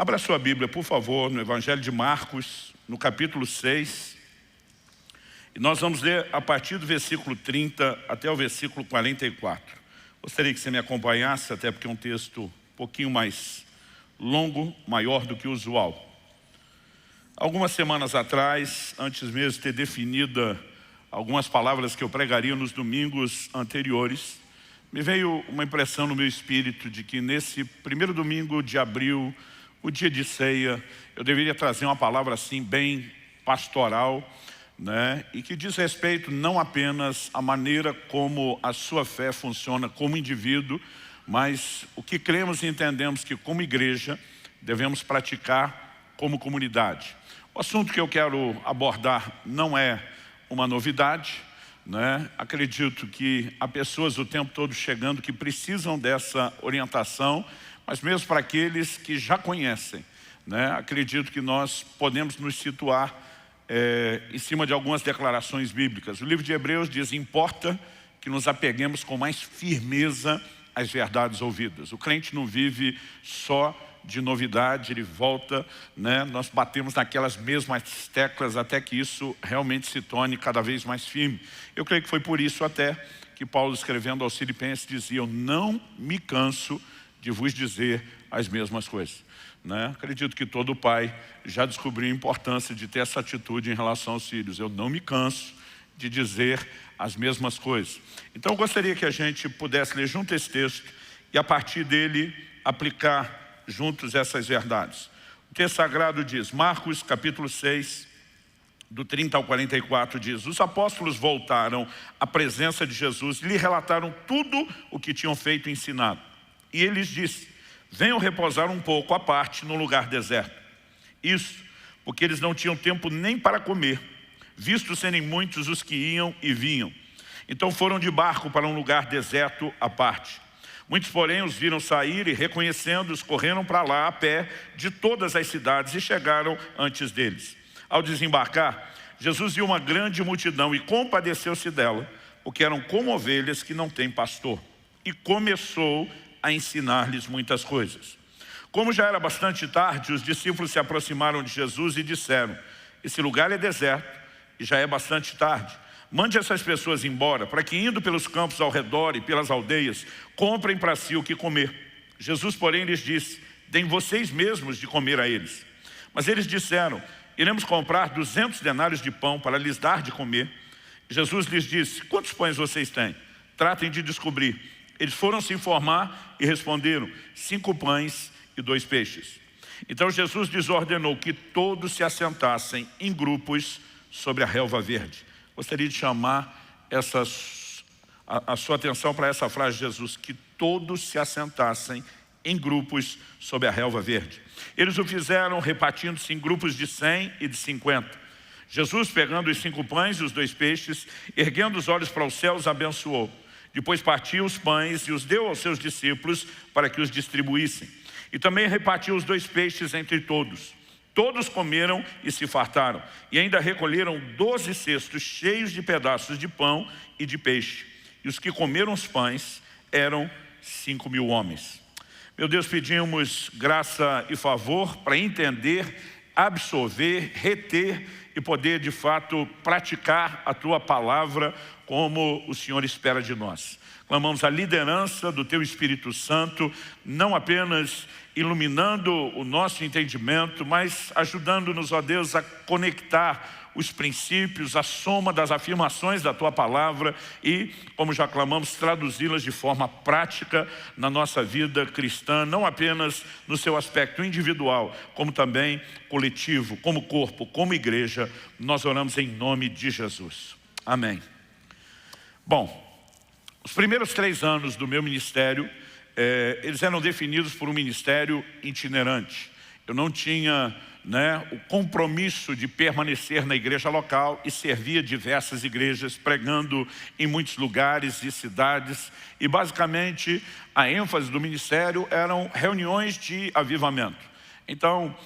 Abra sua Bíblia, por favor, no Evangelho de Marcos, no capítulo 6. E nós vamos ler a partir do versículo 30 até o versículo 44. Gostaria que você me acompanhasse, até porque é um texto um pouquinho mais longo, maior do que o usual. Algumas semanas atrás, antes mesmo de ter definido algumas palavras que eu pregaria nos domingos anteriores, me veio uma impressão no meu espírito de que nesse primeiro domingo de abril, o dia de ceia, eu deveria trazer uma palavra assim bem pastoral, né? E que diz respeito não apenas à maneira como a sua fé funciona como indivíduo, mas o que cremos e entendemos que como igreja devemos praticar como comunidade. O assunto que eu quero abordar não é uma novidade, né? Acredito que há pessoas o tempo todo chegando que precisam dessa orientação, mas mesmo para aqueles que já conhecem, né? Acredito que nós podemos nos situar em cima de algumas declarações bíblicas. O livro de Hebreus diz: importa que nos apeguemos com mais firmeza às verdades ouvidas. O crente não vive só de novidade, ele volta, né? Nós batemos naquelas mesmas teclas até que isso realmente se torne cada vez mais firme. Eu creio que foi por isso até que Paulo, escrevendo aos Filipenses, dizia: eu não me canso de vos dizer as mesmas coisas, né? Acredito que todo pai já descobriu a importância de ter essa atitude em relação aos filhos. Eu não me canso de dizer as mesmas coisas. Então eu gostaria que a gente pudesse ler junto esse texto e a partir dele aplicar juntos essas verdades. O texto sagrado diz, Marcos capítulo 6, do 30 ao 44 diz: os apóstolos voltaram à presença de Jesus e lhe relataram tudo o que tinham feito e ensinado. E ele lhes disse: venham repousar um pouco à parte num lugar deserto. Isso porque eles não tinham tempo nem para comer, visto serem muitos os que iam e vinham. Então foram de barco para um lugar deserto à parte. Muitos, porém, os viram sair e, reconhecendo-os, correram para lá a pé de todas as cidades e chegaram antes deles. Ao desembarcar, Jesus viu uma grande multidão e compadeceu-se dela, porque eram como ovelhas que não têm pastor. E começou a ensinar-lhes muitas coisas. Como já era bastante tarde, os discípulos se aproximaram de Jesus e disseram: esse lugar é deserto e já é bastante tarde. Mande essas pessoas embora, para que, indo pelos campos ao redor e pelas aldeias, comprem para si o que comer. Jesus, porém, lhes disse: deem vocês mesmos de comer a eles. Mas eles disseram: iremos comprar 200 denários de pão para lhes dar de comer. Jesus lhes disse: quantos pães vocês têm? Tratem de descobrir. Eles foram se informar e responderam: 5 pães e 2 peixes. Então Jesus lhes ordenou que todos se assentassem em grupos sobre a relva verde. Gostaria de chamar a sua atenção para essa frase de Jesus: que todos se assentassem em grupos sob a relva verde. Eles o fizeram repartindo-se em grupos de 100 e de 50. Jesus, pegando os 5 pães e os 2 peixes, erguendo os olhos para os céus, abençoou. Depois partiu os pães e os deu aos seus discípulos para que os distribuíssem. E também repartiu os 2 peixes entre todos. Todos comeram e se fartaram, e ainda recolheram 12 cestos cheios de pedaços de pão e de peixe. E os que comeram os pães eram 5.000 homens. Meu Deus, pedimos graça e favor para entender, absorver, reter e poder de fato praticar a Tua palavra como o Senhor espera de nós. Clamamos a liderança do Teu Espírito Santo, não apenas iluminando o nosso entendimento, mas ajudando-nos, ó Deus, a conectar os princípios, a soma das afirmações da Tua palavra e, como já clamamos, traduzi-las de forma prática na nossa vida cristã, não apenas no seu aspecto individual, como também coletivo, como corpo, como igreja. Nós oramos em nome de Jesus. Amém. Bom, os primeiros 3 anos do meu ministério, eles eram definidos por um ministério itinerante. Eu não tinha, o compromisso de permanecer na igreja local e servia diversas igrejas, pregando em muitos lugares e cidades. E basicamente a ênfase do ministério eram reuniões de avivamento. Então,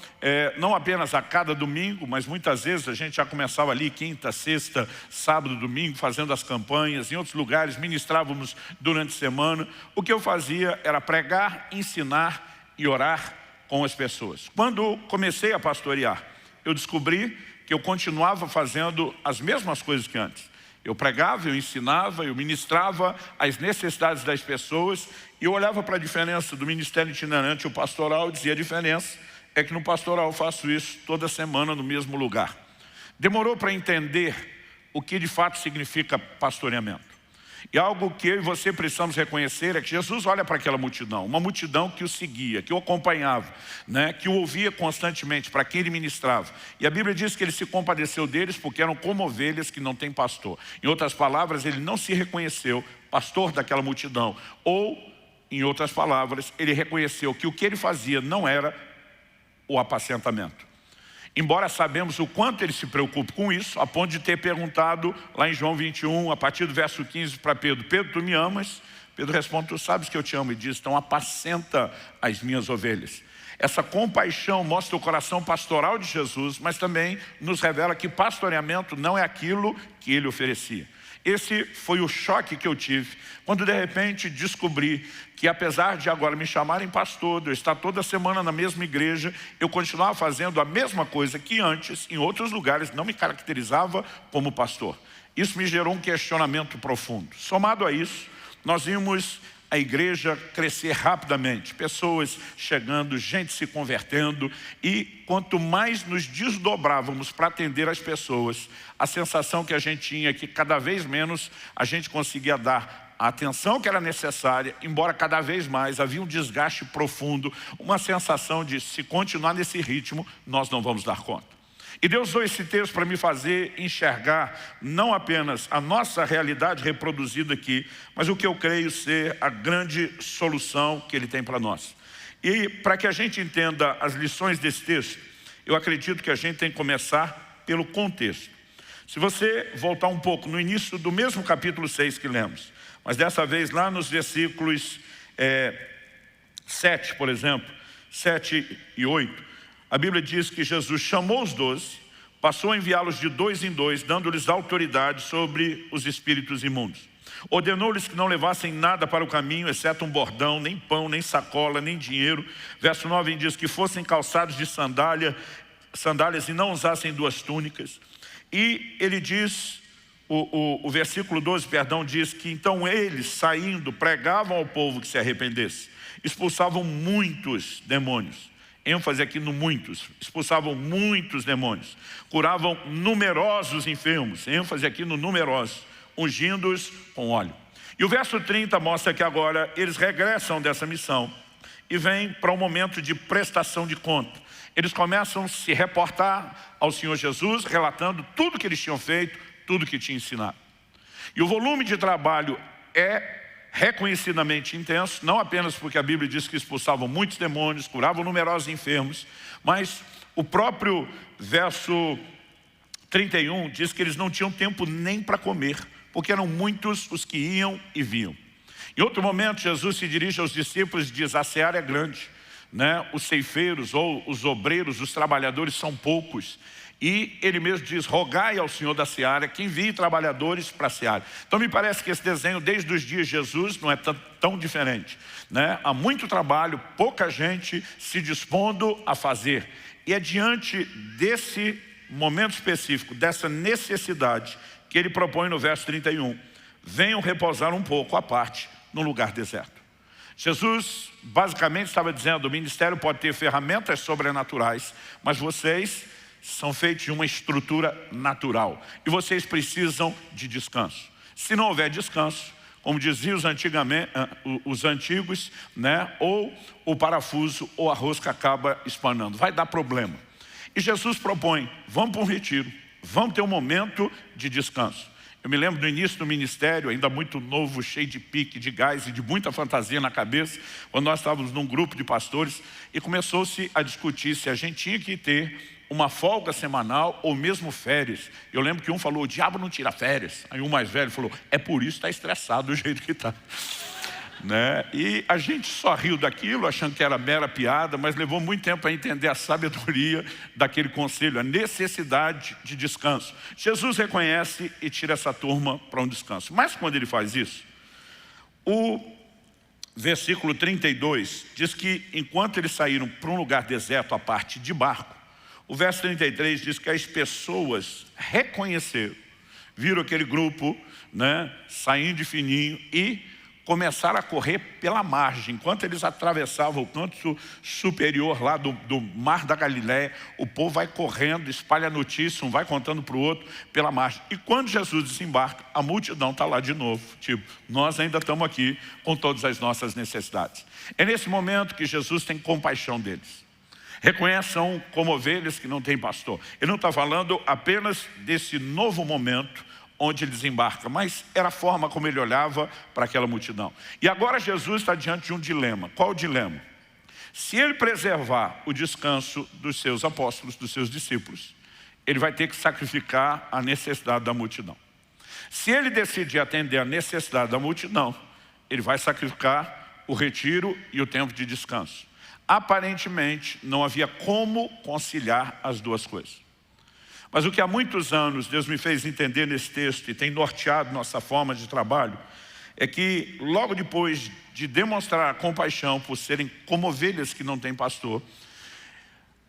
não apenas a cada domingo, mas muitas vezes a gente já começava ali quinta, sexta, sábado, domingo, fazendo as campanhas. Em outros lugares ministrávamos durante a semana. O que eu fazia era pregar, ensinar e orar com as pessoas. Quando comecei a pastorear, eu descobri que eu continuava fazendo as mesmas coisas que antes. Eu pregava, eu ensinava, eu ministrava as necessidades das pessoas e eu olhava para a diferença do ministério itinerante e o pastoral e dizia: a diferença é que no pastoral eu faço isso toda semana no mesmo lugar. Demorou para entender o que de fato significa pastoreamento. E algo que eu e você precisamos reconhecer é que Jesus olha para aquela multidão, uma multidão que o seguia, que o acompanhava, né, que o ouvia constantemente, para quem ele ministrava. E a Bíblia diz que ele se compadeceu deles porque eram como ovelhas que não têm pastor. Em outras palavras, ele não se reconheceu pastor daquela multidão. Ou, em outras palavras, ele reconheceu que o que ele fazia não era o apacentamento. Embora sabemos o quanto ele se preocupa com isso, a ponto de ter perguntado lá em João 21, a partir do verso 15 para Pedro: Pedro, tu me amas? Pedro responde: tu sabes que eu te amo. E diz: então apacenta as minhas ovelhas. Essa compaixão mostra o coração pastoral de Jesus, mas também nos revela que pastoreamento não é aquilo que ele oferecia. Esse foi o choque que eu tive quando de repente descobri que, apesar de agora me chamarem pastor, de eu estar toda semana na mesma igreja, eu continuava fazendo a mesma coisa que antes, em outros lugares, não me caracterizava como pastor. Isso me gerou um questionamento profundo. Somado a isso, nós vimos a igreja crescer rapidamente, pessoas chegando, gente se convertendo, e quanto mais nos desdobrávamos para atender as pessoas, a sensação que a gente tinha é que cada vez menos a gente conseguia dar a atenção que era necessária, embora cada vez mais havia um desgaste profundo, uma sensação de, se continuar nesse ritmo, nós não vamos dar conta. E Deus usou esse texto para me fazer enxergar não apenas a nossa realidade reproduzida aqui, mas o que eu creio ser a grande solução que Ele tem para nós. E para que a gente entenda as lições desse texto, eu acredito que a gente tem que começar pelo contexto. Se você voltar um pouco no início do mesmo capítulo 6 que lemos, mas dessa vez lá nos versículos 7, por exemplo, 7 e 8, a Bíblia diz que Jesus chamou os 12, passou a enviá-los de 2 em 2, dando-lhes autoridade sobre os espíritos imundos. Ordenou-lhes que não levassem nada para o caminho, exceto um bordão, nem pão, nem sacola, nem dinheiro. Verso 9 diz que fossem calçados de sandálias e não usassem 2 túnicas. E ele diz, o versículo 12, diz que então eles, saindo, pregavam ao povo que se arrependesse. Expulsavam muitos demônios. ênfase aqui no muitos, expulsavam muitos demônios, curavam numerosos enfermos, ênfase aqui no numerosos, ungindo-os com óleo. E o verso 30 mostra que agora eles regressam dessa missão e vêm para um momento de prestação de conta. Eles começam a se reportar ao Senhor Jesus, relatando tudo que eles tinham feito, tudo que tinham ensinado. E o volume de trabalho é reconhecidamente intenso, não apenas porque a Bíblia diz que expulsavam muitos demônios, curavam numerosos enfermos, mas o próprio verso 31 diz que eles não tinham tempo nem para comer, porque eram muitos os que iam e vinham. Em outro momento, Jesus se dirige aos discípulos e diz: a seara é grande, né? Os ceifeiros ou os obreiros, os trabalhadores são poucos. E ele mesmo diz: rogai ao Senhor da seara que envie trabalhadores para a seara. Então me parece que esse desenho desde os dias de Jesus não é tão diferente, né? Há muito trabalho, pouca gente se dispondo a fazer. E é diante desse momento específico, dessa necessidade, que ele propõe no verso 31, venham repousar um pouco à parte num lugar deserto. Jesus basicamente estava dizendo: o ministério pode ter ferramentas sobrenaturais, mas vocês são feitos de uma estrutura natural e vocês precisam de descanso. Se não houver descanso, como diziam os antigos, né, ou o parafuso ou a rosca acaba espanando, vai dar problema. E Jesus propõe: vamos para um retiro, vamos ter um momento de descanso. Eu me lembro do início do ministério, ainda muito novo, cheio de pique, de gás e de muita fantasia na cabeça, quando nós estávamos num grupo de pastores e começou-se a discutir se a gente tinha que ter uma folga semanal ou mesmo férias. Eu lembro que um falou: o diabo não tira férias. Aí um mais velho falou: é por isso que está estressado do jeito que está. Né? E a gente só riu daquilo, achando que era mera piada, mas levou muito tempo para entender a sabedoria daquele conselho, a necessidade de descanso. Jesus reconhece e tira essa turma para um descanso. Mas quando ele faz isso, o versículo 32, diz que enquanto eles saíram para um lugar deserto, a parte de barco, o verso 33 diz que as pessoas reconheceram, viram aquele grupo, né, saindo de fininho e começaram a correr pela margem. Enquanto eles atravessavam o canto superior lá do Mar da Galileia, o povo vai correndo, espalha notícia, um vai contando para o outro pela margem. E quando Jesus desembarca, a multidão está lá de novo. Tipo, nós ainda estamos aqui com todas as nossas necessidades. É nesse momento que Jesus tem compaixão deles. Reconheçam como ovelhas que não têm pastor. Ele não está falando apenas desse novo momento onde ele desembarca, mas era a forma como ele olhava para aquela multidão. E agora Jesus está diante de um dilema. Qual o dilema? Se ele preservar o descanso dos seus apóstolos, dos seus discípulos, ele vai ter que sacrificar a necessidade da multidão. Se ele decidir atender a necessidade da multidão, ele vai sacrificar o retiro e o tempo de descanso. Aparentemente, não havia como conciliar as duas coisas. Mas o que há muitos anos Deus me fez entender nesse texto e tem norteado nossa forma de trabalho, é que logo depois de demonstrar compaixão por serem como ovelhas que não têm pastor,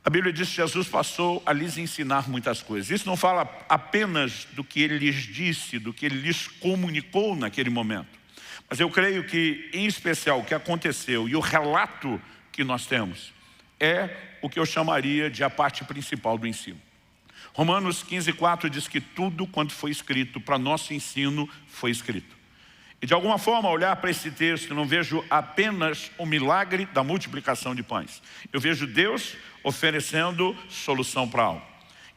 a Bíblia diz que Jesus passou a lhes ensinar muitas coisas. Isso não fala apenas do que ele lhes disse, do que ele lhes comunicou naquele momento. Mas eu creio que, em especial, o que aconteceu e o relato que nós temos é o que eu chamaria de a parte principal do ensino. Romanos 15:4 diz que tudo quanto foi escrito para nosso ensino foi escrito. E de alguma forma, ao olhar para esse texto, eu não vejo apenas o milagre da multiplicação de pães. Eu vejo Deus oferecendo solução para algo.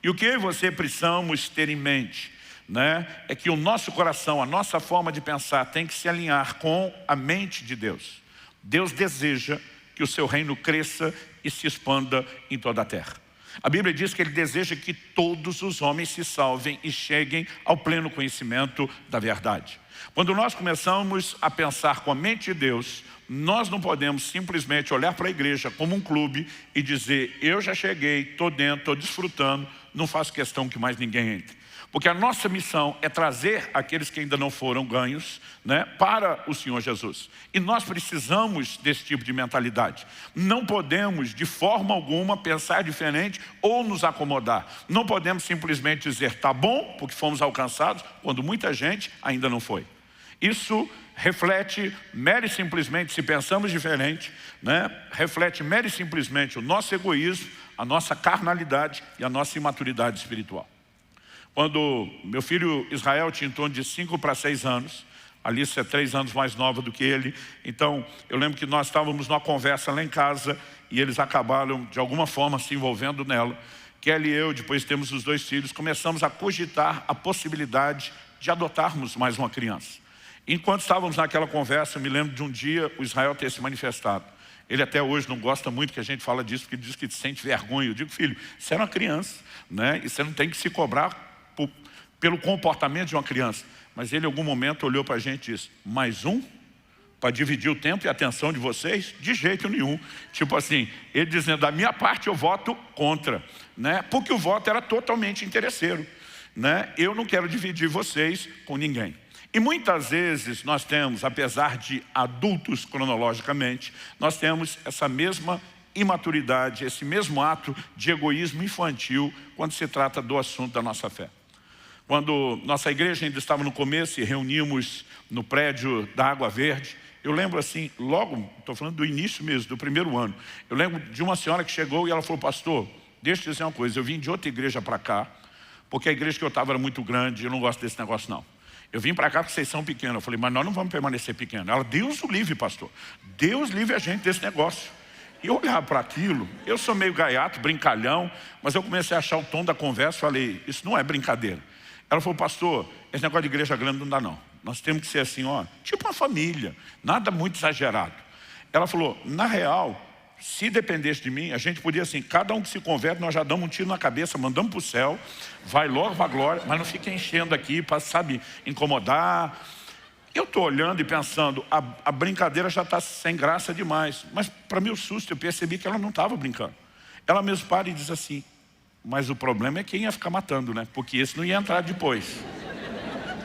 E o que eu e você precisamos ter em mente, né, é que o nosso coração, a nossa forma de pensar tem que se alinhar com a mente de Deus. Deus deseja que o seu reino cresça e se expanda em toda a terra. A Bíblia diz que ele deseja que todos os homens se salvem e cheguem ao pleno conhecimento da verdade. Quando nós começamos a pensar com a mente de Deus, nós não podemos simplesmente olhar para a igreja como um clube e dizer, eu já cheguei, estou dentro, estou desfrutando, não faço questão que mais ninguém entre. Porque a nossa missão é trazer aqueles que ainda não foram ganhos, né, para o Senhor Jesus. E nós precisamos desse tipo de mentalidade. Não podemos, de forma alguma, pensar diferente ou nos acomodar. Não podemos simplesmente dizer, tá bom, porque fomos alcançados, quando muita gente ainda não foi. Isso reflete, mera e simplesmente, se pensamos diferente, né, reflete mera e simplesmente o nosso egoísmo, a nossa carnalidade e a nossa imaturidade espiritual. Quando meu filho Israel tinha em torno de 5 para 6 anos, Alice é 3 anos mais nova do que ele, então eu lembro que nós estávamos numa conversa lá em casa e eles acabaram de alguma forma se envolvendo nela. Kelly e eu, depois temos os 2 filhos, começamos a cogitar a possibilidade de adotarmos mais uma criança. Enquanto estávamos naquela conversa, eu me lembro de um dia o Israel ter se manifestado. Ele até hoje não gosta muito que a gente fala disso, porque ele diz que sente vergonha. Eu digo, filho, você é uma criança, né? E você não tem que se cobrar pelo comportamento de uma criança. Mas ele em algum momento olhou para a gente e disse, mais um? Para dividir o tempo e a atenção de vocês? De jeito nenhum. Tipo assim, ele dizendo, da minha parte eu voto contra, né? Porque o voto era totalmente interesseiro, né? Eu não quero dividir vocês com ninguém. E muitas vezes nós temos, apesar de adultos cronologicamente, nós temos essa mesma imaturidade, esse mesmo ato de egoísmo infantil quando se trata do assunto da nossa fé. Quando nossa igreja ainda estava no começo e reunimos no prédio da Água Verde, eu lembro assim, logo, estou falando do início mesmo, do primeiro ano, eu lembro de uma senhora que chegou e ela falou, pastor, deixa eu te dizer uma coisa, eu vim de outra igreja para cá, porque a igreja que eu estava era muito grande, eu não gosto desse negócio não. Eu vim para cá porque vocês são pequenos. Eu falei, mas nós não vamos permanecer pequenos. Ela, Deus o livre, pastor. Deus livre a gente desse negócio. E eu olhava para aquilo, eu sou meio gaiato, brincalhão, mas eu comecei a achar o tom da conversa, falei, isso não é brincadeira. Ela falou, pastor, esse negócio de igreja grande não dá não. Nós temos que ser assim, ó, tipo uma família, nada muito exagerado. Ela falou, na real, se dependesse de mim, a gente podia assim, cada um que se converte, nós já damos um tiro na cabeça, mandamos para o céu, vai logo para a glória, mas não fica enchendo aqui para, sabe, incomodar. Eu estou olhando e pensando, a brincadeira já está sem graça demais. Mas para meu susto, eu percebi que ela não estava brincando. Ela mesmo para e diz assim, mas o problema é quem ia ficar matando, né? Porque esse não ia entrar depois.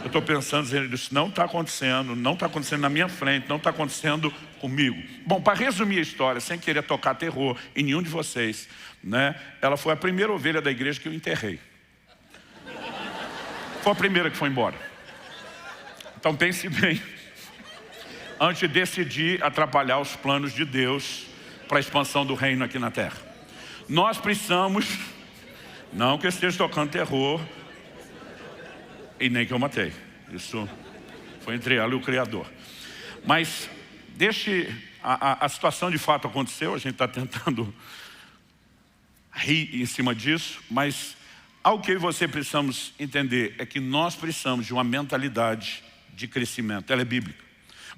Eu estou pensando, ele disse, não está acontecendo na minha frente, não está acontecendo comigo. Bom, para resumir a história, sem querer tocar terror em nenhum de vocês, né? Ela foi a primeira ovelha da igreja que eu enterrei. Foi a primeira que foi embora. Então pense bem, antes de decidir atrapalhar os planos de Deus para a expansão do reino aqui na terra. Nós precisamos, não que eu esteja tocando terror, e nem que eu matei. Isso foi entre ela e o Criador. Mas a situação de fato aconteceu, a gente está tentando rir em cima disso, mas algo que eu e você precisamos entender é que nós precisamos de uma mentalidade de crescimento. Ela é bíblica.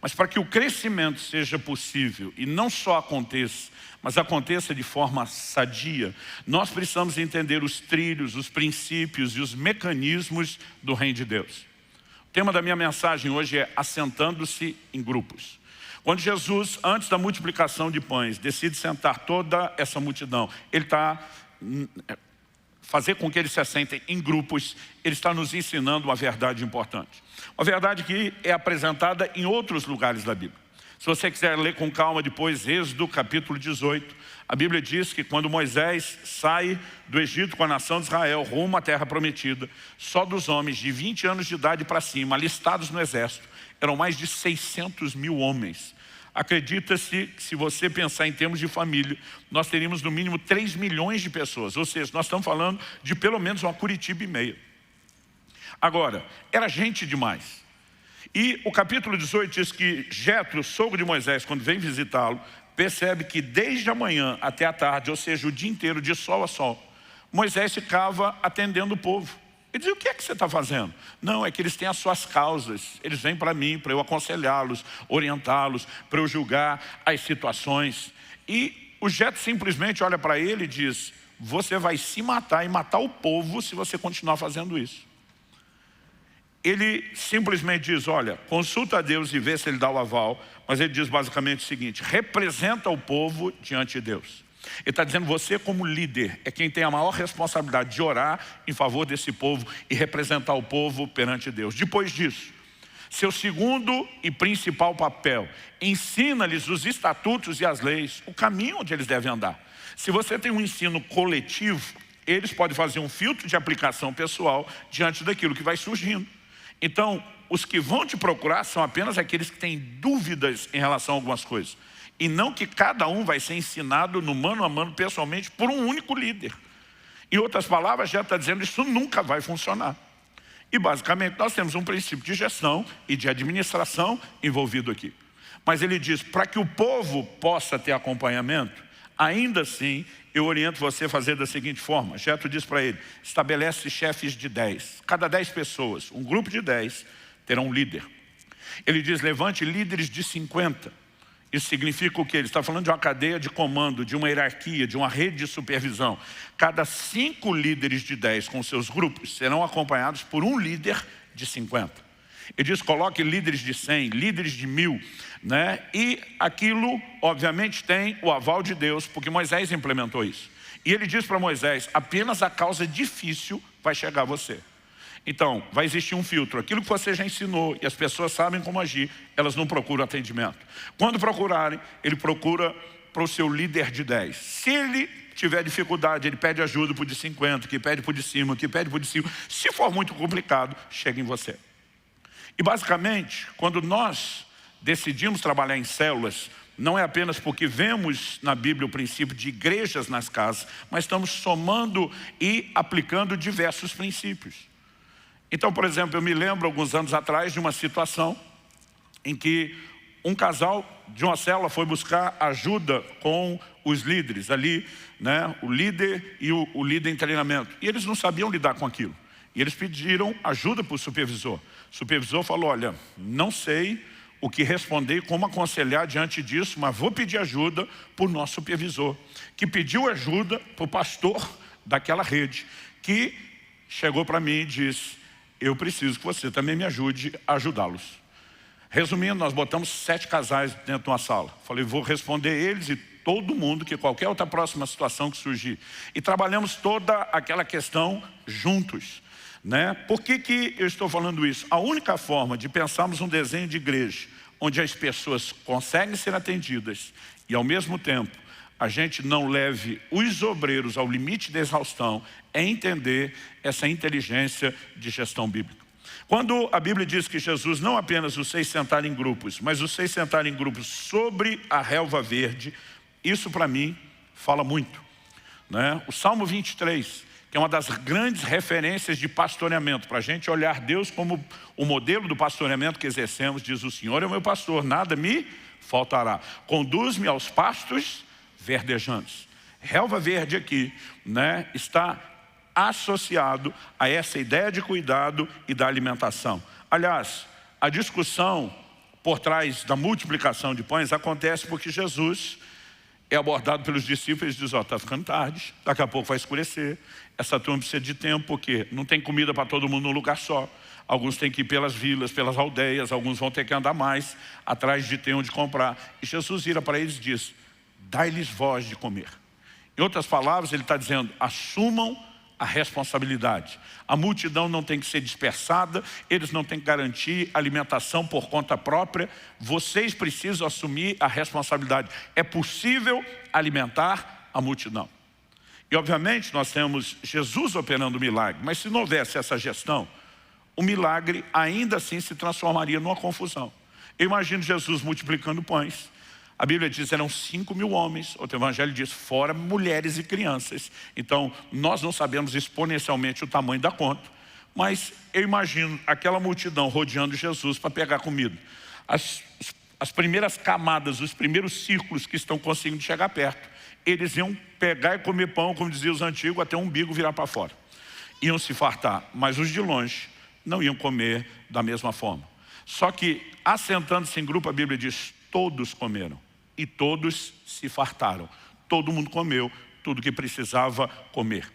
Mas para que o crescimento seja possível e não só aconteça, mas aconteça de forma sadia, nós precisamos entender os trilhos, os princípios e os mecanismos do reino de Deus. O tema da minha mensagem hoje é assentando-se em grupos. Quando Jesus, antes da multiplicação de pães, decide sentar toda essa multidão, ele está fazer com que eles se assentem em grupos, ele está nos ensinando uma verdade importante. Uma verdade que é apresentada em outros lugares da Bíblia. Se você quiser ler com calma depois, Êxodo capítulo 18, a Bíblia diz que quando Moisés sai do Egito com a nação de Israel, rumo à terra prometida, só dos homens de 20 anos de idade para cima, alistados no exército, eram mais de 600 mil homens. Acredita-se que se você pensar em termos de família, nós teríamos no mínimo 3 milhões de pessoas. Ou seja, nós estamos falando de pelo menos uma Curitiba e meia. Agora, era gente demais. E o capítulo 18 diz que Jetro, sogro de Moisés, quando vem visitá-lo, percebe que desde a manhã até a tarde, ou seja, o dia inteiro, de sol a sol, Moisés ficava atendendo o povo. Ele dizia, o que é que você está fazendo? Não, é que eles têm as suas causas. Eles vêm para mim, para eu aconselhá-los, orientá-los, para eu julgar as situações. E o Jetro simplesmente olha para ele e diz, você vai se matar e matar o povo se você continuar fazendo isso. Ele simplesmente diz, olha, consulta a Deus e vê se ele dá o aval. Mas ele diz basicamente o seguinte, representa o povo diante de Deus. Ele está dizendo, você como líder é quem tem a maior responsabilidade de orar em favor desse povo e representar o povo perante Deus. Depois disso, seu segundo e principal papel, ensina-lhes os estatutos e as leis, o caminho onde eles devem andar. Se você tem um ensino coletivo, eles podem fazer um filtro de aplicação pessoal diante daquilo que vai surgindo. Então, os que vão te procurar são apenas aqueles que têm dúvidas em relação a algumas coisas. E não que cada um vai ser ensinado no mano a mano, pessoalmente, por um único líder. Em outras palavras, já está dizendo, isso nunca vai funcionar. E basicamente nós temos um princípio de gestão e de administração envolvido aqui. Mas ele diz, para que o povo possa ter acompanhamento, ainda assim, eu oriento você a fazer da seguinte forma. Jetro diz para ele, estabelece chefes de 10. Cada 10 pessoas, um grupo de 10, terá um líder. Ele diz, levante líderes de 50. Isso significa o quê? Ele está falando de uma cadeia de comando, de uma hierarquia, de uma rede de supervisão. Cada 5 líderes de 10 com seus grupos serão acompanhados por um líder de 50. Ele diz, coloque líderes de 100, líderes de 1000, né? E aquilo, obviamente, tem o aval de Deus, porque Moisés implementou isso. E ele diz para Moisés, apenas a causa difícil vai chegar a você. Então, vai existir um filtro. Aquilo que você já ensinou e as pessoas sabem como agir, elas não procuram atendimento. Quando procurarem, ele procura para o seu líder de 10. Se ele tiver dificuldade, ele pede ajuda para o de 50, que pede para o de cima, que pede para o de cima. Se for muito complicado, chega em você. E basicamente, quando nós decidimos trabalhar em células, não é apenas porque vemos na Bíblia o princípio de igrejas nas casas, mas estamos somando e aplicando diversos princípios. Então, por exemplo, eu me lembro alguns anos atrás de uma situação em que um casal de uma célula foi buscar ajuda com os líderes ali, né? O líder e o líder em treinamento. E eles não sabiam lidar com aquilo. E eles pediram ajuda para o supervisor. O supervisor falou, olha, não sei o que responder e como aconselhar diante disso, mas vou pedir ajuda para o nosso supervisor, que pediu ajuda para o pastor daquela rede, que chegou para mim e disse, eu preciso que você também me ajude a ajudá-los. Resumindo, nós botamos 7 casais dentro de uma sala. Falei, vou responder eles e todo mundo, que qualquer outra próxima situação que surgir. E trabalhamos toda aquela questão juntos, né? Por que eu estou falando isso? A única forma de pensarmos um desenho de igreja onde as pessoas conseguem ser atendidas e ao mesmo tempo a gente não leve os obreiros ao limite da exaustão é entender essa inteligência de gestão bíblica. Quando a Bíblia diz que Jesus não apenas os fez sentar em grupos, mas os fez sentar em grupos sobre a relva verde, isso para mim fala muito, né? O Salmo 23, que é uma das grandes referências de pastoreamento, para a gente olhar Deus como o modelo do pastoreamento que exercemos, diz: o Senhor é o meu pastor, nada me faltará. Conduz-me aos pastos verdejantes. Relva verde aqui, né, está associado a essa ideia de cuidado e da alimentação. Aliás, a discussão por trás da multiplicação de pães acontece porque Jesus é abordado pelos discípulos e diz: ó, está ficando tarde, daqui a pouco vai escurecer, essa turma precisa de tempo, porque não tem comida para todo mundo num lugar só. Alguns têm que ir pelas vilas, pelas aldeias, alguns vão ter que andar mais, atrás de ter onde comprar. E Jesus vira para eles e diz: dai-lhes voz de comer. Em outras palavras, ele está dizendo: assumam a responsabilidade. A multidão não tem que ser dispersada, eles não têm que garantir alimentação por conta própria, vocês precisam assumir a responsabilidade. É possível alimentar a multidão. E obviamente nós temos Jesus operando o milagre, mas se não houvesse essa gestão, o milagre ainda assim se transformaria numa confusão. Eu imagino Jesus multiplicando pães. A Bíblia diz que eram 5.000 homens, outro evangelho diz fora mulheres e crianças. Então nós não sabemos exponencialmente o tamanho da conta, mas eu imagino aquela multidão rodeando Jesus para pegar comida. As primeiras camadas, os primeiros círculos que estão conseguindo chegar perto, eles iam pegar e comer pão, como diziam os antigos, até o umbigo virar para fora. Iam se fartar, mas os de longe não iam comer da mesma forma. Só que, assentando-se em grupo, a Bíblia diz: todos comeram e todos se fartaram. Todo mundo comeu tudo que precisava comer.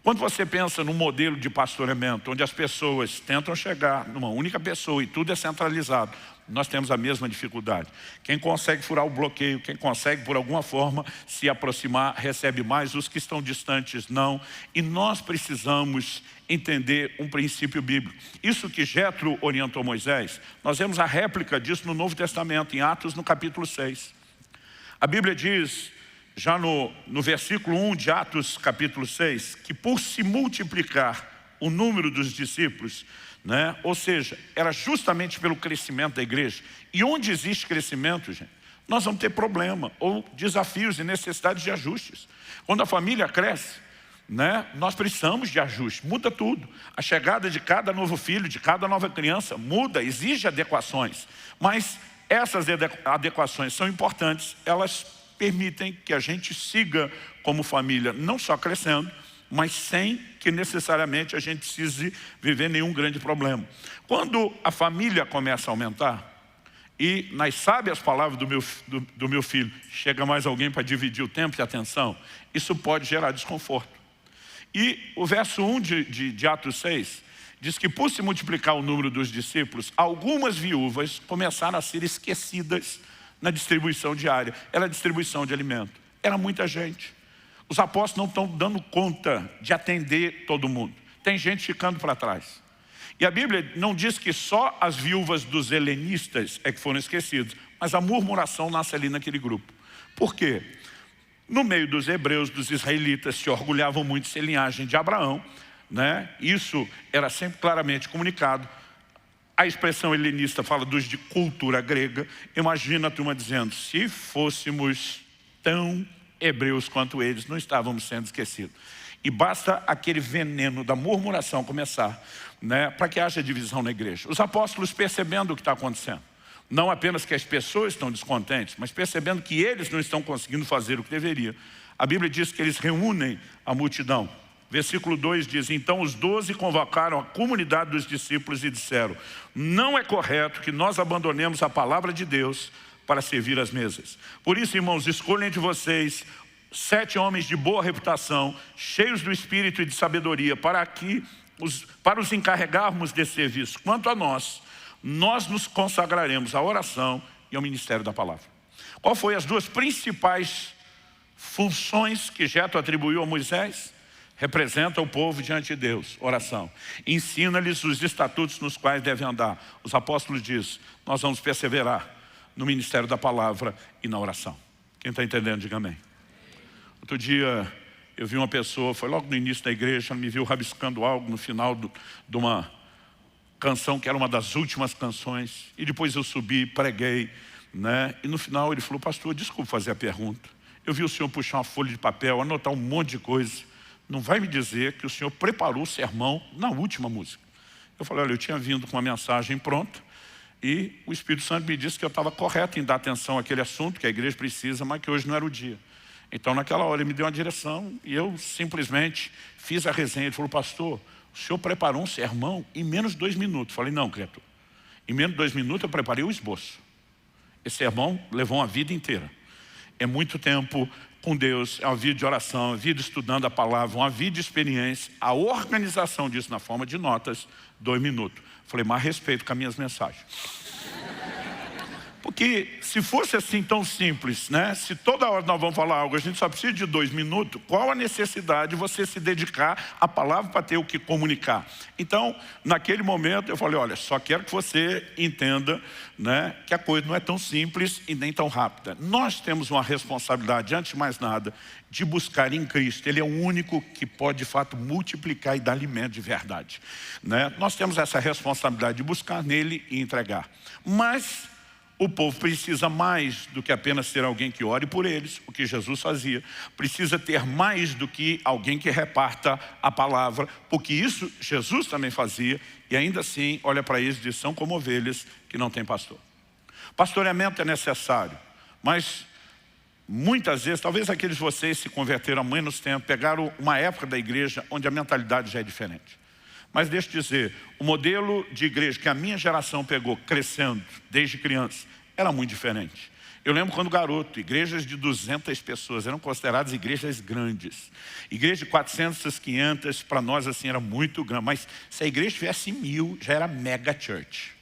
Quando você pensa num modelo de pastoreamento, onde as pessoas tentam chegar numa única pessoa e tudo é centralizado, nós temos a mesma dificuldade. Quem consegue furar o bloqueio, quem consegue por alguma forma se aproximar, recebe mais, os que estão distantes não. E nós precisamos entender um princípio bíblico. Isso que Jetro orientou Moisés, nós vemos a réplica disso no Novo Testamento, em Atos, no capítulo 6. A Bíblia diz, já no versículo 1 de Atos capítulo 6, que por se multiplicar o número dos discípulos, né, ou seja, era justamente pelo crescimento da igreja. E onde existe crescimento, gente, nós vamos ter problema, ou desafios e necessidades de ajustes. Quando a família cresce, né, nós precisamos de ajuste, muda tudo. A chegada de cada novo filho, de cada nova criança, muda, exige adequações. Mas essas adequações são importantes, elas permitem que a gente siga como família, não só crescendo, mas sem que necessariamente a gente precise viver nenhum grande problema. Quando a família começa a aumentar, e nas sábias palavras do meu filho, chega mais alguém para dividir o tempo e a atenção, isso pode gerar desconforto. E o verso 1 de Atos 6 diz que por se multiplicar o número dos discípulos, algumas viúvas começaram a ser esquecidas na distribuição diária. Era a distribuição de alimento. Era muita gente. Os apóstolos não estão dando conta de atender todo mundo. Tem gente ficando para trás. E a Bíblia não diz que só as viúvas dos helenistas é que foram esquecidas, mas a murmuração nasce ali naquele grupo. Por quê? No meio dos hebreus, dos israelitas, se orgulhavam muito de ser linhagem de Abraão, né? Isso era sempre claramente comunicado. A expressão helenista fala dos de cultura grega. Imagina a turma dizendo: se fôssemos tão hebreus quanto eles, não estávamos sendo esquecidos. E basta aquele veneno da murmuração começar, né, para que haja divisão na igreja. Os apóstolos, percebendo o que está acontecendo, não apenas que as pessoas estão descontentes, mas percebendo que eles não estão conseguindo fazer o que deveriam, a Bíblia diz que eles reúnem a multidão. Versículo 2 diz: então os 12 convocaram a comunidade dos discípulos e disseram: não é correto que nós abandonemos a palavra de Deus para servir as mesas. Por isso, irmãos, escolhem de vocês 7 homens de boa reputação, cheios do Espírito e de sabedoria, para os encarregarmos desse serviço. Quanto a nós nos consagraremos à oração e ao ministério da palavra. Qual foi as duas principais funções que Jetro atribuiu a Moisés? Representa o povo diante de Deus, oração. Ensina-lhes os estatutos nos quais devem andar. Os apóstolos dizem, nós vamos perseverar no ministério da palavra e na oração. Quem está entendendo, diga amém. Outro dia eu vi uma pessoa, foi logo no início da igreja, ela me viu rabiscando algo no final de uma canção que era uma das últimas canções. E depois eu subi, preguei, né? E no final ele falou, pastor, desculpa fazer a pergunta. Eu vi o senhor puxar uma folha de papel, anotar um monte de coisa. Não vai me dizer que o senhor preparou o sermão na última música. Eu falei, olha, eu tinha vindo com uma mensagem pronta e o Espírito Santo me disse que eu estava correto em dar atenção àquele assunto que a igreja precisa, mas que hoje não era o dia. Então naquela hora ele me deu uma direção e eu simplesmente fiz a resenha. Ele falou, pastor, o senhor preparou um sermão em menos de 2 minutos. Eu falei, não, criatura, em menos de 2 minutos eu preparei o esboço. Esse sermão levou uma vida inteira. É muito tempo com Deus, é uma vida de oração, uma vida estudando a palavra, uma vida de experiência. A organização disso na forma de notas, 2 minutos. Falei, mais respeito com as minhas mensagens. Porque se fosse assim tão simples, né? Se toda hora nós vamos falar algo, a gente só precisa de 2 minutos, qual a necessidade de você se dedicar à palavra para ter o que comunicar? Então, naquele momento eu falei, olha, só quero que você entenda, né, que a coisa não é tão simples e nem tão rápida. Nós temos uma responsabilidade, antes de mais nada, de buscar em Cristo. Ele é o único que pode, de fato, multiplicar e dar alimento de verdade, né? Nós temos essa responsabilidade de buscar nele e entregar. Mas o povo precisa mais do que apenas ter alguém que ore por eles, o que Jesus fazia. Precisa ter mais do que alguém que reparta a palavra, porque isso Jesus também fazia. E ainda assim, olha para eles e diz, são como ovelhas que não têm pastor. Pastoreamento é necessário, mas muitas vezes, talvez aqueles de vocês se converteram há menos tempo, pegaram uma época da igreja onde a mentalidade já é diferente. Mas deixa eu dizer, o modelo de igreja que a minha geração pegou crescendo desde criança era muito diferente. Eu lembro quando garoto, igrejas de 200 pessoas eram consideradas igrejas grandes. Igreja de 400, 500, para nós assim era muito grande. Mas se a igreja tivesse 1000, já era mega church.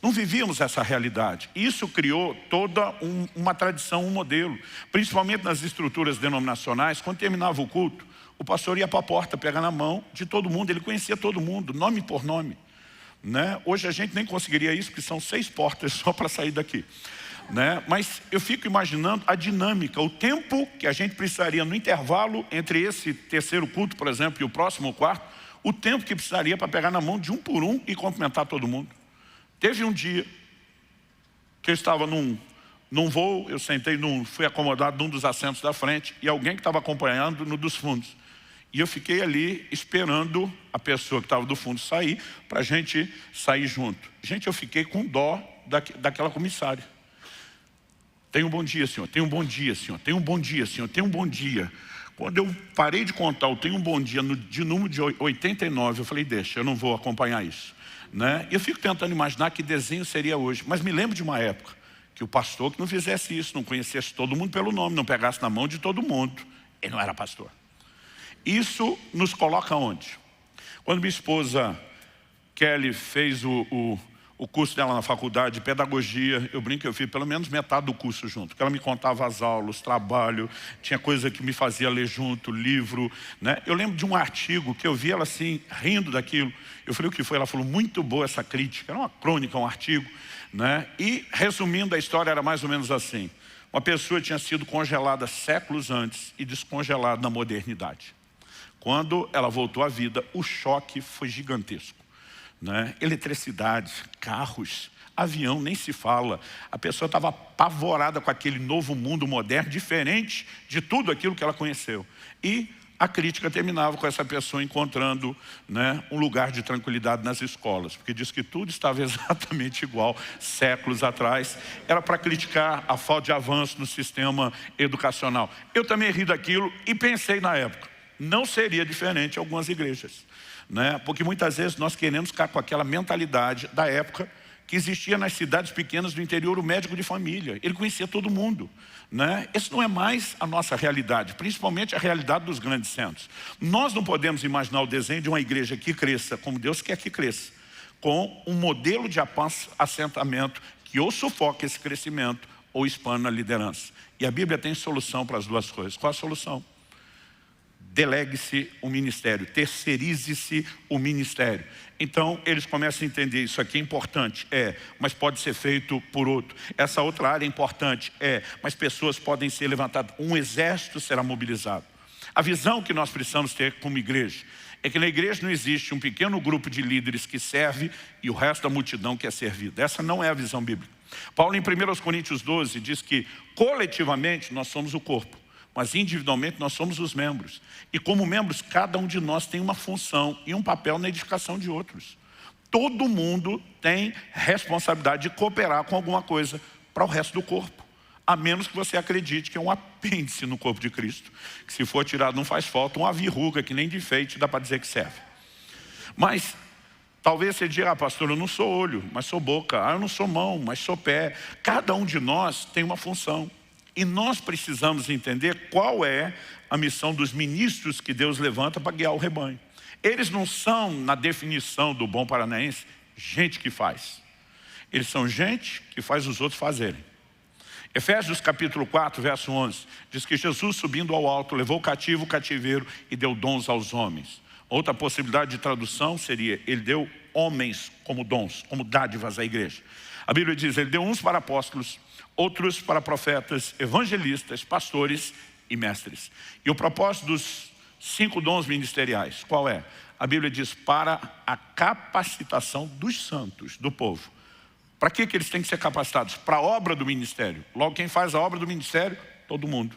Não vivíamos essa realidade. Isso criou toda uma tradição, um modelo. Principalmente nas estruturas denominacionais, quando terminava o culto, o pastor ia para a porta, pegar na mão de todo mundo, ele conhecia todo mundo, nome por nome, né? Hoje a gente nem conseguiria isso, porque são 6 portas só para sair daqui, né? Mas eu fico imaginando a dinâmica, o tempo que a gente precisaria no intervalo entre esse terceiro culto, por exemplo, e o próximo quarto, o tempo que precisaria para pegar na mão de um por um e cumprimentar todo mundo. Teve um dia que eu estava num voo, eu fui acomodado num dos assentos da frente e alguém que estava acompanhando no dos fundos. E eu fiquei ali esperando a pessoa que estava do fundo sair, para a gente sair junto. Gente, eu fiquei com dó daquela comissária. Tem um bom dia, senhor. Tem um bom dia, senhor. Tem um bom dia, senhor. Tem um bom dia. Quando eu parei de contar o tem um bom dia de número de 89, eu falei, deixa, eu não vou acompanhar isso, né? E eu fico tentando imaginar que desenho seria hoje. Mas me lembro de uma época que o pastor que não fizesse isso, não conhecesse todo mundo pelo nome, não pegasse na mão de todo mundo, ele não era pastor. Isso nos coloca onde? Quando minha esposa Kelly fez o curso dela na faculdade de pedagogia, eu brinco que eu fiz pelo menos metade do curso junto, porque ela me contava as aulas, trabalho, tinha coisa que me fazia ler junto, livro, né? Eu lembro de um artigo que eu vi ela assim, rindo daquilo. Eu falei, o que foi? Ela falou, muito boa essa crítica. Era uma crônica, um artigo, né? E resumindo a história era mais ou menos assim. Uma pessoa tinha sido congelada séculos antes e descongelada na modernidade. Quando ela voltou à vida, o choque foi gigantesco, né? Eletricidade, carros, avião, nem se fala. A pessoa estava apavorada com aquele novo mundo moderno, diferente de tudo aquilo que ela conheceu. E a crítica terminava com essa pessoa encontrando, né, um lugar de tranquilidade nas escolas, porque diz que tudo estava exatamente igual séculos atrás. Era para criticar a falta de avanço no sistema educacional. Eu também ri daquilo e pensei na época, não seria diferente em algumas igrejas, né? Porque muitas vezes nós queremos ficar com aquela mentalidade da época que existia nas cidades pequenas do interior, o médico de família. Ele conhecia todo mundo, né? Esse não é mais a nossa realidade, principalmente a realidade dos grandes centros. Nós não podemos imaginar o desenho de uma igreja que cresça como Deus quer que cresça, com um modelo de assentamento que ou sufoca esse crescimento ou expande a liderança. E a Bíblia tem solução para as duas coisas. Qual a solução? delegue-se o ministério, terceirize-se o ministério. Então, eles começam a entender, isso aqui é importante, mas pode ser feito por outro. Essa outra área é importante, mas pessoas podem ser levantadas. Um exército será mobilizado. A visão que nós precisamos ter como igreja é que na igreja não existe um pequeno grupo de líderes que serve e o resto da multidão que é servida. Essa não é a visão bíblica. Paulo, em 1 Coríntios 12, diz que coletivamente nós somos o corpo, mas individualmente nós somos os membros. E como membros, cada um de nós tem uma função e um papel na edificação de outros. Todo mundo tem responsabilidade de cooperar com alguma coisa para o resto do corpo. A menos que você acredite que é um apêndice no corpo de Cristo, que se for tirado não faz falta, uma verruga que nem de enfeite dá para dizer que serve. Mas talvez você diga, pastor, eu não sou olho, mas sou boca. Eu não sou mão, mas sou pé. Cada um de nós tem uma função. E nós precisamos entender qual é a missão dos ministros que Deus levanta para guiar o rebanho. Eles não são, na definição do bom paranaense, gente que faz. Eles são gente que faz os outros fazerem. Efésios capítulo 4, verso 11, diz que Jesus, subindo ao alto, levou o cativo o cativeiro e deu dons aos homens. Outra possibilidade de tradução seria, ele deu homens como dons, como dádivas à igreja. A Bíblia diz, ele deu uns para apóstolos, outros para profetas, evangelistas, pastores e mestres. E o propósito dos 5 dons ministeriais, qual é? A Bíblia diz, para a capacitação dos santos, do povo. Para que eles têm que ser capacitados? Para a obra do ministério. Logo, quem faz a obra do ministério? Todo mundo.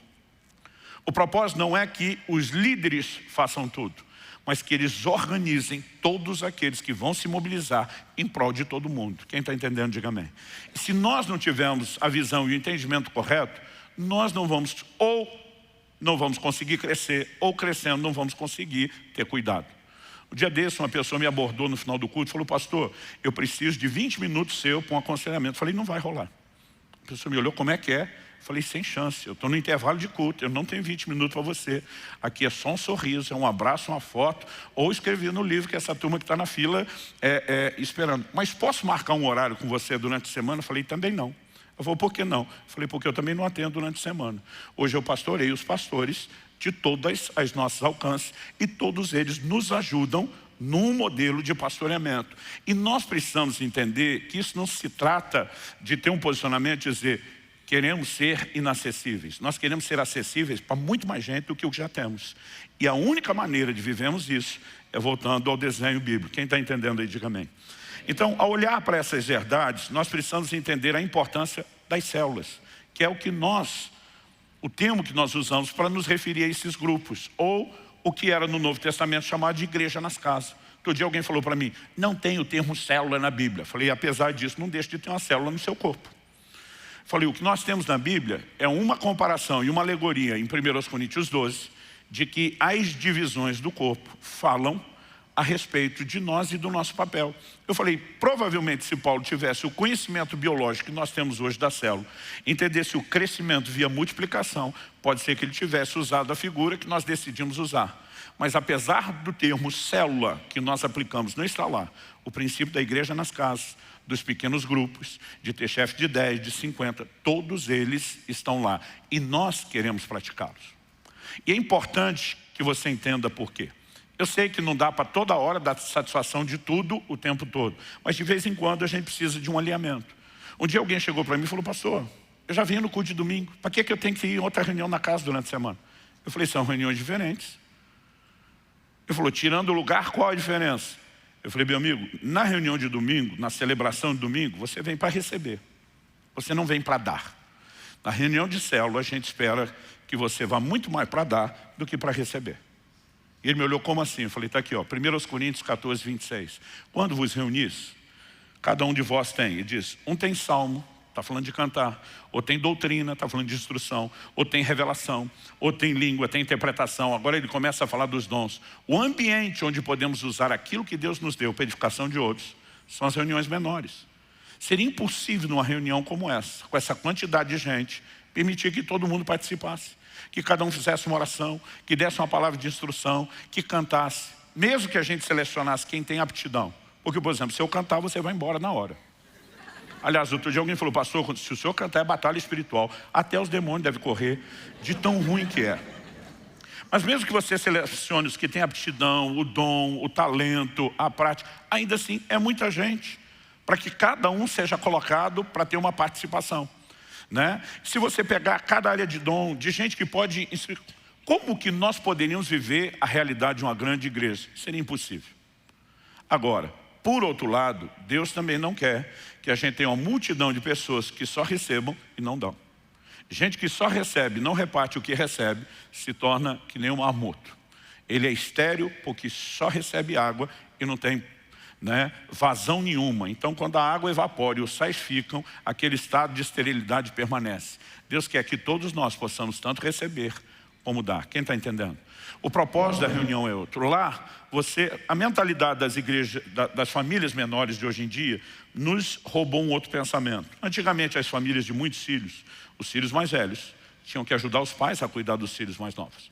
O propósito não é que os líderes façam tudo, mas que eles organizem todos aqueles que vão se mobilizar em prol de todo mundo. Quem está entendendo, diga amém. E se nós não tivermos a visão e o entendimento correto, nós não vamos conseguir crescer, ou crescendo não vamos conseguir ter cuidado. Um dia desse, uma pessoa me abordou no final do culto e falou, pastor, eu preciso de 20 minutos seu para um aconselhamento. Eu falei, não vai rolar. A pessoa me olhou, como é que é? Eu falei, sem chance, eu estou no intervalo de culto, eu não tenho 20 minutos para você. Aqui é só um sorriso, é um abraço, uma foto, ou escrever no livro que essa turma que está na fila esperando. Mas posso marcar um horário com você durante a semana? Eu falei, também não. Eu falei, por que não? Eu falei, porque eu também não atendo durante a semana. Hoje eu pastorei os pastores de todas as nossas alcances e todos eles nos ajudam num modelo de pastoreamento. E nós precisamos entender que isso não se trata de ter um posicionamento e dizer, queremos ser inacessíveis. Nós queremos ser acessíveis para muito mais gente do que o que já temos. E a única maneira de vivermos isso é voltando ao desenho bíblico. Quem está entendendo aí, diga amém. Então, ao olhar para essas verdades, nós precisamos entender a importância das células, que é o termo que nós usamos para nos referir a esses grupos, ou o que era no Novo Testamento chamado de igreja nas casas. Outro dia alguém falou para mim, não tem o termo célula na Bíblia. Falei, apesar disso, não deixe de ter uma célula no seu corpo. Falei, o que nós temos na Bíblia é uma comparação e uma alegoria em 1 Coríntios 12, de que as divisões do corpo falam a respeito de nós e do nosso papel. Eu falei, provavelmente se Paulo tivesse o conhecimento biológico que nós temos hoje da célula, entendesse o crescimento via multiplicação, pode ser que ele tivesse usado a figura que nós decidimos usar. Mas apesar do termo célula que nós aplicamos não está lá, o princípio da igreja nas casas, dos pequenos grupos, de ter chefe de 10, de 50, todos eles estão lá. E nós queremos praticá-los. E é importante que você entenda por quê. Eu sei que não dá para toda hora dar satisfação de tudo o tempo todo, mas de vez em quando a gente precisa de um alinhamento. Um dia alguém chegou para mim e falou, pastor, eu já vim no culto de domingo, para que eu tenho que ir em outra reunião na casa durante a semana? Eu falei, são reuniões diferentes. Ele falou, tirando o lugar, qual a diferença? Eu falei, meu amigo, na reunião de domingo, na celebração de domingo, você vem para receber, você não vem para dar. Na reunião de célula, a gente espera que você vá muito mais para dar do que para receber. E ele me olhou, como assim? Eu falei, está aqui, ó, 1 Coríntios 14, 26. Quando vos reunis, cada um de vós tem, ele diz, um tem salmo, está falando de cantar, ou tem doutrina, está falando de instrução, ou tem revelação, ou tem língua, tem interpretação. Agora ele começa a falar dos dons. O ambiente onde podemos usar aquilo que Deus nos deu para edificação de outros, são as reuniões menores. Seria impossível numa reunião como essa, com essa quantidade de gente, permitir que todo mundo participasse. Que cada um fizesse uma oração, que desse uma palavra de instrução, que cantasse. Mesmo que a gente selecionasse quem tem aptidão. Porque, por exemplo, se eu cantar, você vai embora na hora. Aliás, outro dia alguém falou, pastor, se o senhor cantar é batalha espiritual. Até os demônios devem correr de tão ruim que é. Mas mesmo que você selecione os que têm aptidão, o dom, o talento, a prática, ainda assim é muita gente, para que cada um seja colocado para ter uma participação, né? Se você pegar cada área de dom, de gente que pode... Como que nós poderíamos viver a realidade de uma grande igreja? Seria impossível. Agora, por outro lado, Deus também não quer que a gente tenha uma multidão de pessoas que só recebam e não dão. Gente que só recebe, não reparte o que recebe, se torna que nem um marmoto. Ele é estéril porque só recebe água e não tem, né, vazão nenhuma. Então, quando a água evapora e os sais ficam, aquele estado de esterilidade permanece. Deus quer que todos nós possamos tanto receber como dar. Quem está entendendo? O propósito da reunião é outro. Lá, a mentalidade das igrejas, das famílias menores de hoje em dia, nos roubou um outro pensamento. Antigamente, as famílias de muitos filhos, os filhos mais velhos, tinham que ajudar os pais a cuidar dos filhos mais novos.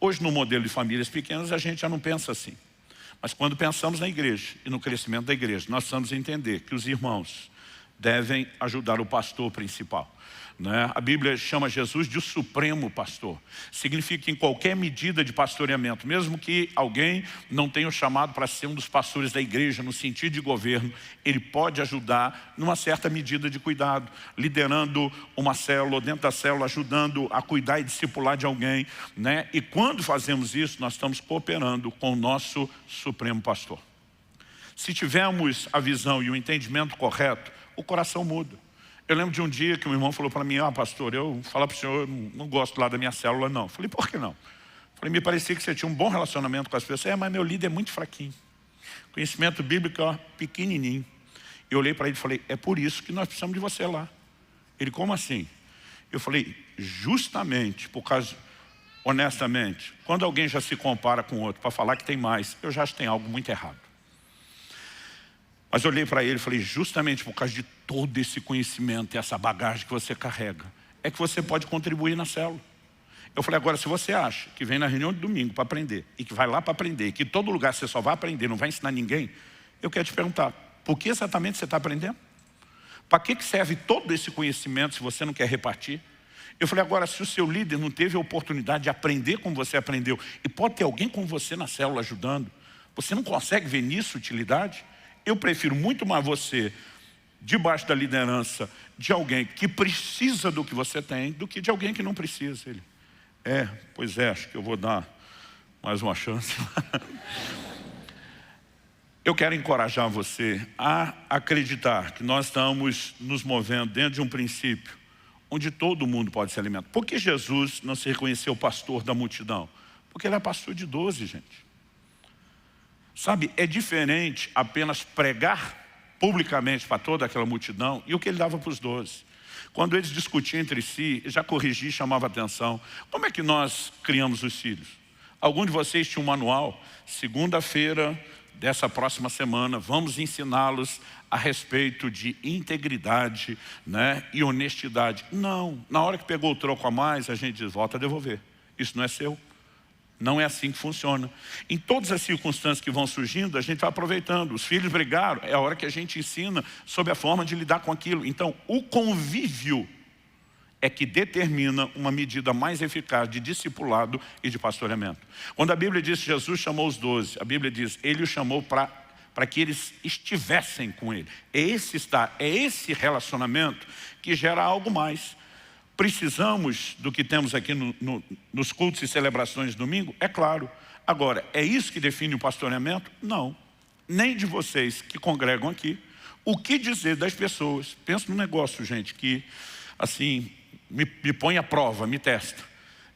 Hoje, no modelo de famílias pequenas, a gente já não pensa assim. Mas quando pensamos na igreja e no crescimento da igreja, nós precisamos entender que os irmãos devem ajudar o pastor principal, né? A Bíblia chama Jesus de o supremo pastor. Significa que em qualquer medida de pastoreamento, mesmo que alguém não tenha o chamado para ser um dos pastores da igreja no sentido de governo, ele pode ajudar numa certa medida de cuidado, liderando uma célula, ou dentro da célula, ajudando a cuidar e discipular de alguém, né? E quando fazemos isso, nós estamos cooperando com o nosso supremo pastor. Se tivermos a visão e o entendimento correto, o coração muda. Eu lembro de um dia que um irmão falou para mim: pastor, eu falar para o senhor, eu não gosto lá da minha célula não. Falei: por que não? Falei: me parecia que você tinha um bom relacionamento com as pessoas. Mas meu líder é muito fraquinho. Conhecimento bíblico, ó, pequenininho. Eu olhei para ele e falei: é por isso que nós precisamos de você lá. Ele: como assim? Eu falei: justamente por causa, honestamente, quando alguém já se compara com o outro para falar que tem mais, eu já acho que tem algo muito errado. Mas eu olhei para ele e falei: justamente por causa de todo esse conhecimento e essa bagagem que você carrega, é que você pode contribuir na célula. Eu falei: agora, se você acha que vem na reunião de domingo para aprender, e que vai lá para aprender, e que todo lugar você só vai aprender, não vai ensinar ninguém, eu quero te perguntar, por que exatamente você está aprendendo? Para que serve todo esse conhecimento se você não quer repartir? Eu falei: agora, se o seu líder não teve a oportunidade de aprender como você aprendeu, e pode ter alguém com você na célula ajudando, você não consegue ver nisso utilidade? Eu prefiro muito mais você debaixo da liderança de alguém que precisa do que você tem, do que de alguém que não precisa. Ele: pois é, acho que eu vou dar mais uma chance. Eu quero encorajar você a acreditar que nós estamos nos movendo dentro de um princípio onde todo mundo pode se alimentar. Por que Jesus não se reconheceu pastor da multidão? Porque ele é pastor de 12, gente. Sabe, é diferente apenas pregar publicamente para toda aquela multidão e o que ele dava para os 12. Quando eles discutiam entre si, já corrigi e chamava atenção. Como é que nós criamos os filhos? Algum de vocês tinha um manual? Segunda-feira dessa próxima semana, vamos ensiná-los a respeito de integridade, né, e honestidade. Não, na hora que pegou o troco a mais, a gente diz: volta a devolver. Isso não é seu. Não é assim que funciona. Em todas as circunstâncias que vão surgindo, a gente vai aproveitando. Os filhos brigaram, é a hora que a gente ensina sobre a forma de lidar com aquilo. Então, o convívio é que determina uma medida mais eficaz de discipulado e de pastoreamento. Quando a Bíblia diz que Jesus chamou os 12, a Bíblia diz: ele os chamou para que eles estivessem com ele. É esse relacionamento que gera algo mais. Precisamos do que temos aqui nos cultos e celebrações de domingo? É claro. Agora, é isso que define o pastoreamento? Não. Nem de vocês que congregam aqui. O que dizer das pessoas? Pensa num negócio, gente, que assim, me põe à prova, me testa.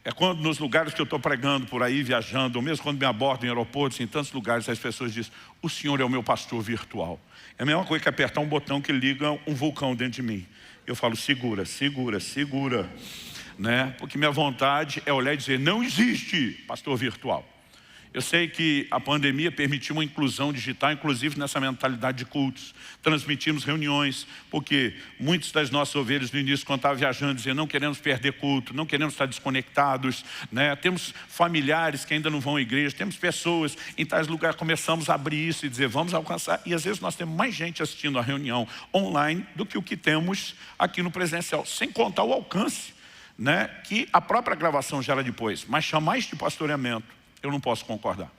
É quando nos lugares que eu estou pregando por aí, viajando, ou mesmo quando me abordam em aeroportos, em tantos lugares, as pessoas dizem: o senhor é o meu pastor virtual. É a mesma coisa que apertar um botão que liga um vulcão dentro de mim. Eu falo: segura, segura, segura, né? Porque minha vontade é olhar e dizer: não existe pastor virtual. Eu sei que a pandemia permitiu uma inclusão digital, inclusive nessa mentalidade de cultos. Transmitimos reuniões, porque muitos das nossas ovelhas no início, quando estavam viajando, diziam: não queremos perder culto, não queremos estar desconectados, né? Temos familiares que ainda não vão à igreja, temos pessoas em tais lugares. Começamos a abrir isso e dizer: vamos alcançar. E às vezes nós temos mais gente assistindo a reunião online do que o que temos aqui no presencial, sem contar o alcance né, que a própria gravação gera depois. Mas chamar isso de pastoreamento, eu não posso concordar.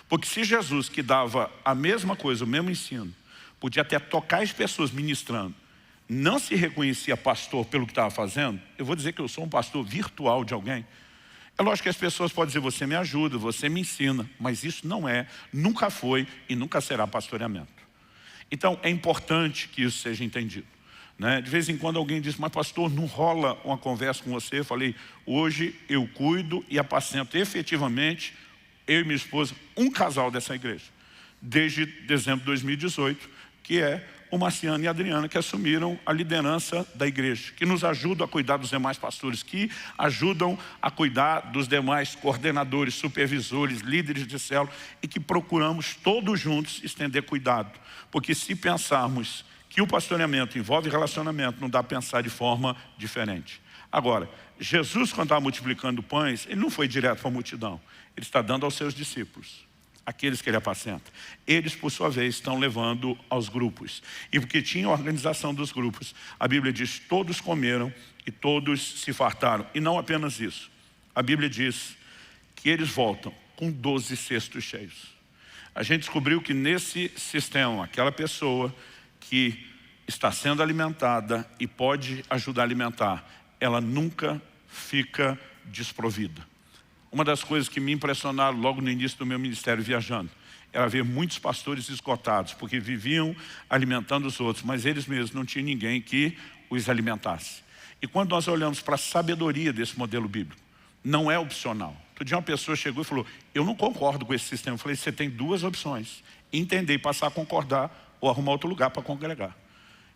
Porque se Jesus, que dava a mesma coisa, o mesmo ensino, podia até tocar as pessoas ministrando, não se reconhecia pastor pelo que estava fazendo, eu vou dizer que eu sou um pastor virtual de alguém. É lógico que as pessoas podem dizer, você me ajuda, você me ensina, mas isso não é, nunca foi e nunca será pastoreamento. Então é importante que isso seja entendido, né? De vez em quando alguém diz, mas pastor, não rola uma conversa com você? Eu falei, hoje eu cuido e apacento efetivamente, eu e minha esposa, um casal dessa igreja, desde dezembro de 2018, que é o Marciano e a Adriana, que assumiram a liderança da igreja, que nos ajudam a cuidar dos demais pastores, que ajudam a cuidar dos demais coordenadores, supervisores, líderes de célula, e que procuramos todos juntos estender cuidado. Porque se pensarmos que o pastoreamento envolve relacionamento, não dá para pensar de forma diferente. Agora, Jesus, quando estava multiplicando pães, ele não foi direto para a multidão. Ele está dando aos seus discípulos, aqueles que ele apacenta. Eles, por sua vez, estão levando aos grupos. E porque tinha a organização dos grupos, a Bíblia diz, todos comeram e todos se fartaram. E não apenas isso. A Bíblia diz que eles voltam com 12 cestos cheios. A gente descobriu que nesse sistema, aquela pessoa que está sendo alimentada e pode ajudar a alimentar, ela nunca fica desprovida. Uma das coisas que me impressionaram logo no início do meu ministério viajando, era ver muitos pastores esgotados, porque viviam alimentando os outros, mas eles mesmos não tinham ninguém que os alimentasse. E quando nós olhamos para a sabedoria desse modelo bíblico, não é opcional. Outro dia uma pessoa chegou e falou, eu não concordo com esse sistema. Eu falei, você tem duas opções, entender e passar a concordar, ou arrumar outro lugar para congregar.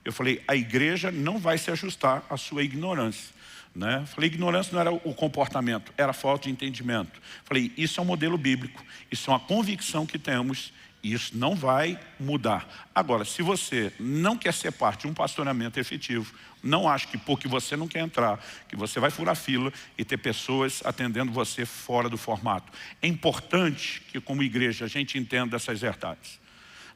Eu falei, a igreja não vai se ajustar à sua ignorância, né? Falei, ignorância não era o comportamento, era falta de entendimento. Falei, isso é um modelo bíblico, isso é uma convicção que temos e isso não vai mudar. Agora, se você não quer ser parte de um pastoreamento efetivo, não acho que porque você não quer entrar, que você vai furar fila e ter pessoas atendendo você fora do formato. É importante que como igreja a gente entenda essas verdades.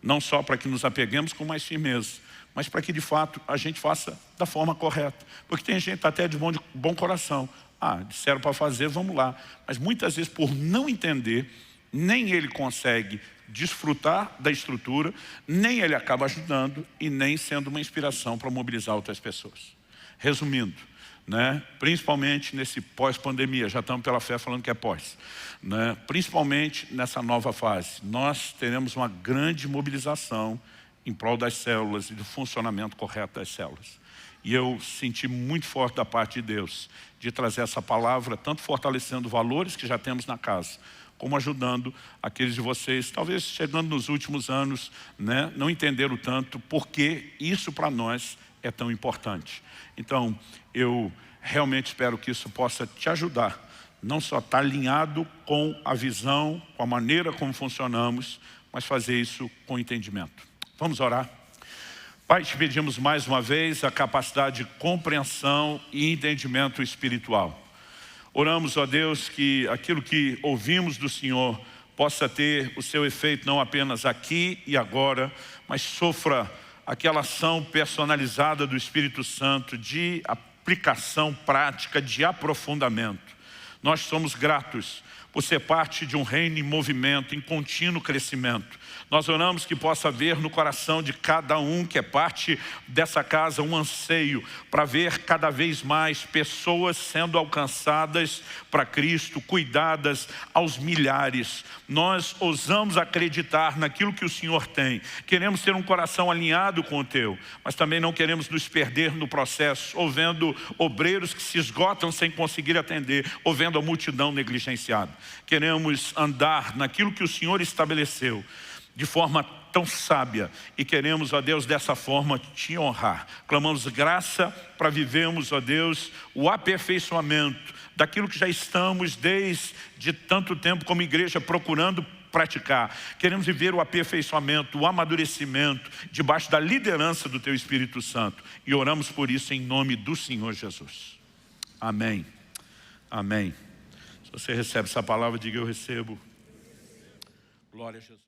Não só para que nos apeguemos com mais firmeza, mas para que de fato a gente faça da forma correta. Porque tem gente até de bom coração. Disseram para fazer, vamos lá. Mas muitas vezes por não entender, nem ele consegue desfrutar da estrutura, nem ele acaba ajudando e nem sendo uma inspiração para mobilizar outras pessoas. Resumindo, né? Principalmente nesse pós-pandemia, já estamos pela fé falando que é pós, né? Principalmente nessa nova fase, nós teremos uma grande mobilização em prol das células e do funcionamento correto das células. E eu senti muito forte da parte de Deus de trazer essa palavra, tanto fortalecendo valores que já temos na casa, como ajudando aqueles de vocês, talvez chegando nos últimos anos, né, não entenderam tanto porque isso para nós é tão importante. Então, eu realmente espero que isso possa te ajudar, não só estar alinhado com a visão, com a maneira como funcionamos, mas fazer isso com entendimento. Vamos orar? Pai, te pedimos mais uma vez a capacidade de compreensão e entendimento espiritual. Oramos, ó Deus, que aquilo que ouvimos do Senhor possa ter o seu efeito não apenas aqui e agora, mas sofra aquela ação personalizada do Espírito Santo de aplicação prática, de aprofundamento. Nós somos gratos por ser parte de um reino em movimento, em contínuo crescimento. Nós oramos que possa haver no coração de cada um que é parte dessa casa um anseio para ver cada vez mais pessoas sendo alcançadas para Cristo, cuidadas aos milhares. Nós ousamos acreditar naquilo que o Senhor tem. Queremos ter um coração alinhado com o Teu, mas também não queremos nos perder no processo, ou vendo obreiros que se esgotam sem conseguir atender, ou vendo a multidão negligenciada. Queremos andar naquilo que o Senhor estabeleceu, de forma tão sábia, e queremos, ó Deus, dessa forma te honrar. Clamamos graça para vivermos, ó Deus, o aperfeiçoamento daquilo que já estamos desde tanto tempo como igreja procurando praticar. Queremos viver o aperfeiçoamento, o amadurecimento, debaixo da liderança do Teu Espírito Santo. E oramos por isso em nome do Senhor Jesus. Amém. Amém. Se você recebe essa palavra, diga eu recebo. Glória a Jesus.